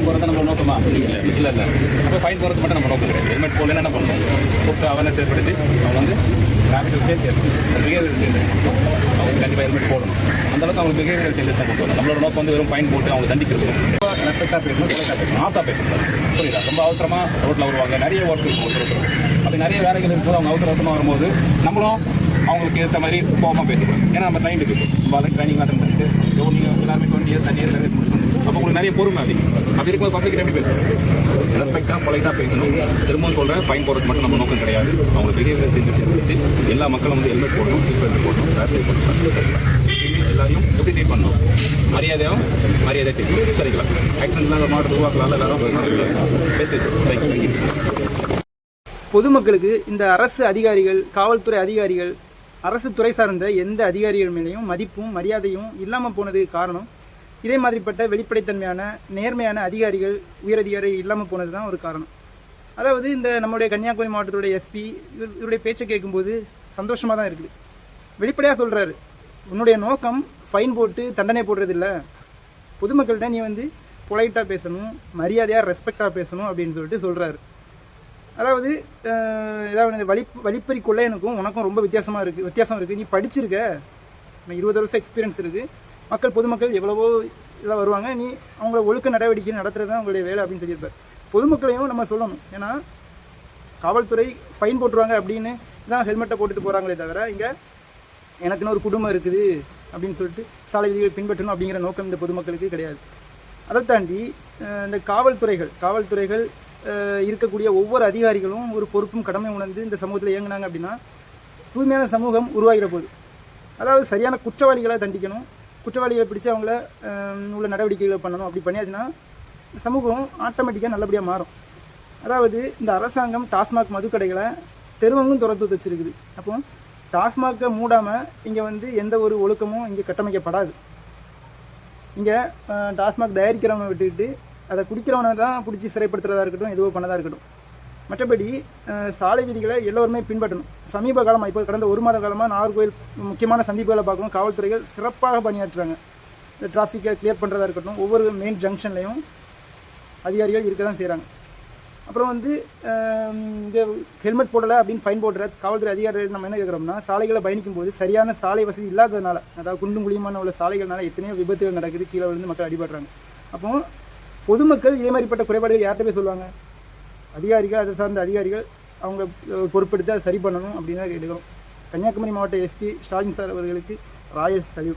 Fine போகிறது நம்ம நோக்கமா இல்லை அப்போ ஃபைன் போகிறது மட்டும் நம்ம நோக்கம் கிடையாது. ஹெல்மெட் போடலன்னு என்ன பண்ணணும், கூப்பிட்டு அவேர்னஸ் ஏற்படுத்தி அவங்க வந்து டிராஃபிக் சேஞ்ச் பிஹேவியர் சேஞ்ச் அவங்க கண்டிப்பாக ஹெல்மெட் போடணும். அந்தளவுக்கு அவங்க பிஹேவியர் சேஞ்சஸ் தான் கொண்டு வரணும். நம்மளோட நோக்கம் வந்து வெறும் ஃபைன் போட்டு அவங்க தண்டிக்கிறது ரொம்ப ரெஸ்பெக்டாக பேசணும், ஆசா பேசணும். புரியுதா? ரொம்ப அவசரமாக ரோட்டில் வருவாங்க, நிறைய ஒர்க் இருக்கும், அப்படி நிறைய வேலைகள் இருக்கும்போது அவங்க அவசரமாக வரும்போது நம்மளும் அவங்களுக்கு ஏற்ற மாதிரி கோபமாக பேசக்கூடாது. ஏன்னா நம்ம ட்ரைன் இருக்குது, நம்ம ட்ரைனிங் அட்டன் பண்ணிட்டு நீங்கள் எல்லாருமே 20 இயர்ஸ் 30 இயர்ஸ் சர்வீஸ் முடிச்சு அப்போ உங்களுக்கு நிறைய பொறுமை அப்படி இருக்கும்போது பப்ளிக் எப்படி பேசணும், ரெஸ்பெக்டாக பொலைட்டாக பேசணும். திரும்பவும் சொல்கிறேன், ஃபைன் போடுறது மட்டும் நம்ம நோக்கம் கிடையாது. அவங்க பிஹேவியர் சேஞ்சஸ் ஏற்படுத்தி எல்லா மக்களும் வந்து ஹெல்மெட் போடணும், சீட் பெல்ட் போடணும், டிராஃபிக் போடணும். எல்லாரையும் எப்படி ட்ரீட் பண்ணணும், மரியாதை ட்ரீட் பண்ணணும். சரிங்களா? ஆக்சிடென்ட்லாம் மாவட்டத்தை உருவாக்கலாம், எல்லாரும் பேசி. பொதுமக்களுக்கு இந்த அரசு அதிகாரிகள், காவல்துறை அதிகாரிகள், அரசு துறை சார்ந்த எந்த அதிகாரிகள் மேலேயும் மதிப்பும் மரியாதையும் இல்லாமல் போனதுக்கு காரணம் இதே மாதிரிப்பட்ட வெளிப்படைத்தன்மையான நேர்மையான அதிகாரிகள், உயரதிகாரி இல்லாமல் போனது தான் ஒரு காரணம். அதாவது இந்த நம்முடைய கன்னியாகுமரி மாவட்டத்துடைய எஸ்பி இவருடைய பேச்சை கேட்கும்போது சந்தோஷமாக தான் இருக்குது. வெளிப்படையாக சொல்கிறாரு, உன்னுடைய நோக்கம் ஃபைன் போட்டு தண்டனை போடுறது இல்லை, பொதுமக்கள்கிட்ட நீ வந்து பொலைட்டாக பேசணும், மரியாதையாக ரெஸ்பெக்டாக பேசணும் அப்படின்னு சொல்லிட்டு சொல்கிறாரு. அதாவது ஏதாவது வழிப்பறி கொள்ளையனுக்கும் உனக்கும் ரொம்ப வித்தியாசம் இருக்குது. நீ படிச்சிருக்க, 20 வருஷம் எக்ஸ்பீரியன்ஸ் இருக்குது, பொதுமக்கள் எவ்வளவோ இதாக வருவாங்க, நீ அவங்கள ஒழுக்க நடவடிக்கை நடத்துறது தான் உங்களுடைய வேலை அப்படின்னு சொல்லியிருப்பார். பொதுமக்களையும் நம்ம சொல்லணும். ஏன்னா காவல்துறை ஃபைன் போட்டுருவாங்க அப்படின்னு தான் ஹெல்மெட்டை போட்டுட்டு போகிறாங்களே தவிர இங்கே எனக்குன்னு ஒரு குடும்பம் இருக்குது அப்படின்னு சொல்லிட்டு சாலை விதிகளை பின்பற்றணும் அப்படிங்கிற நோக்கம் இந்த பொதுமக்களுக்கு கிடையாது. அதை தாண்டி இந்த காவல்துறைகள் இருக்கக்கூடிய ஒவ்வொரு அதிகாரிகளும் ஒரு பொறுப்பும் கடமை உணர்ந்து இந்த சமூகத்தில் இயங்குனாங்க அப்படின்னா தூய்மையான சமூகம் உருவாகிற போது. அதாவது சரியான குற்றவாளிகளை தண்டிக்கணும், குற்றவாளிகளை பிடிச்சி அவங்கள உள்ள நடவடிக்கைகளை பண்ணணும். அப்படி பண்ணியாச்சுன்னா சமூகம் ஆட்டோமேட்டிக்காக நல்லபடியாக மாறும். அதாவது இந்த அரசாங்கம் டாஸ்மாக் மதுக்கடைகளை தெருவங்கும் திறந்து வச்சிருக்குது. அப்போ டாஸ்மாக்கை மூடாமல் இங்கே வந்து எந்த ஒரு ஒழுக்கமும் இங்கே கட்டமைக்கப்படாது. இங்கே டாஸ்மாக் தயாரிக்கிறவனை விட்டுக்கிட்டு அதை குடிக்கிறவனை தான் பிடிச்சி சிறைப்படுத்துறதா இருக்கட்டும், எதுவோ பண்ணதாக இருக்கட்டும். மற்றபடி சாலை விதிகளை எல்லோருமே பின்பற்றணும். சமீப காலமாக இப்போ கடந்த 1 மாத காலமாக நாகர்கோவில் முக்கியமான சந்திப்புகளை பார்க்கணும், காவல்துறைகள் சிறப்பாக பணியாற்றுறாங்க. இந்த டிராஃபிக்கை கிளியர் பண்ணுறதா இருக்கட்டும், ஒவ்வொரு மெயின் ஜங்ஷன்லையும் அதிகாரிகள் இருக்க தான் செய்கிறாங்க. அப்புறம் வந்து இந்த ஹெல்மெட் போடலை அப்படின்னு ஃபைன் போடுற காவல்துறை அதிகாரிகள் நம்ம என்ன கேட்குறோம்னா, சாலைகளை பயணிக்கும் போது சரியான சாலை வசதி இல்லாததுனால, அதாவது குண்டும் குழியுமான உள்ள சாலைகள்னால எத்தனையோ விபத்துகள் நடக்குது, கீழே விழுந்து மக்கள் அடிபடுறாங்க. அப்போ பொதுமக்கள் இதே மாதிரிப்பட்ட குறைபாடுகள் யார்கிட்ட போய் சொல்லுவாங்க? அதிகாரிகள், அதை சார்ந்த அதிகாரிகள் அவங்க பொறுப்பெடுத்து அதை சரி பண்ணணும் அப்படின்னு தான் கேட்டுக்கிறோம். கன்னியாகுமரி மாவட்ட எஸ்பி ஸ்டாலின் சார் அவர்களுக்கு ராயல் சல்யூட்.